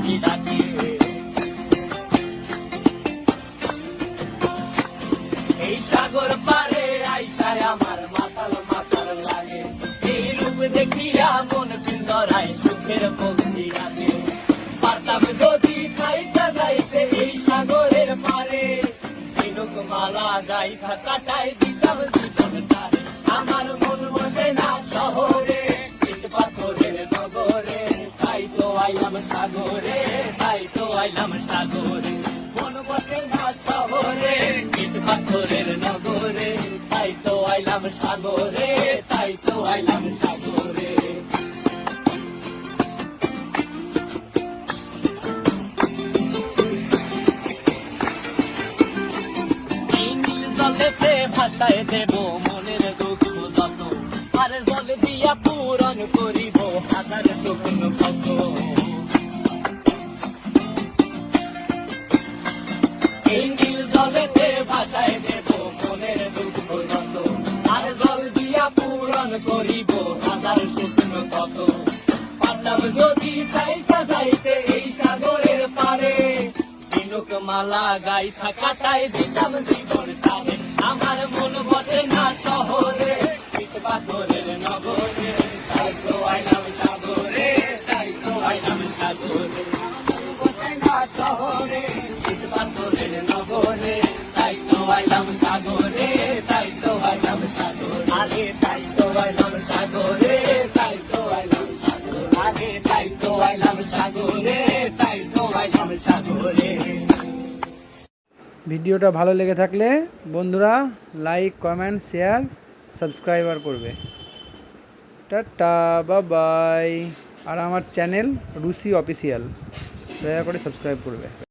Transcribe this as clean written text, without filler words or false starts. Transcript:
পাখি ডাকে। এই সাগর পারে আইসায় আমার মাতাল মাতাল লাগে, এই রূপ দেখিয়া মন পিঞ্জরায় সুখের পক্ষী ডাকে। পারতাম যদি চাইতে যাইতে এই সাগরের পারে, ঝিনুক মালা গাইথা কাটাই দিতাম জীবন তারে। আমার মন বসে না শহরে, ইট পাথরের নগরে, তাই তো আইলাম সাগরে, তাই তো আইলাম সাগরে। মন বসে না শহরে, ইট পাথরের নগরে, তাই তো আইলাম সাগরে, তাই তো আইলাম সাগরে। জলেতে ভাসায় দেব মনের দুঃখ যত, আর জল দিয়া পূরণ করিব হাজার স্বপ্ন কত। এই নীল জলেতে ভাসায় দেব মনের দুঃখ যত, আর জল দিয়া পূরণ করিব হাজার স্বপ্ন কত। পারতাম যদি চাইতে যাইতে এই সাগরের পারে, ঝিনুক মালা গাইথা কাটাই দিতাম জীবন তারে। আমার মন বসে না শহরে, ইট পাথরের নগরে, তাই তো আইলাম সাগরে, তাই তো আইলাম সাগরে। মন বসে না শহরে, ইট পাথরের নগরে, তাই তো আইলাম সাগরে, তাই তো আইলাম সাগরে। আরে তাই তো আইলাম সাগরে, তাই তো আইলাম সাগরে। আরে তাই তো আইলাম সাগরে, তাই তো আইলাম সাগরে। ভিডিওটা ভালো লেগে থাকলে বন্ধুরা লাইক কমেন্ট শেয়ার সাবস্ক্রাইবার করবে। Tata bye. আর আমার চ্যানেল রুসি অফিসিয়াল, দয়া করে সাবস্ক্রাইব করবে।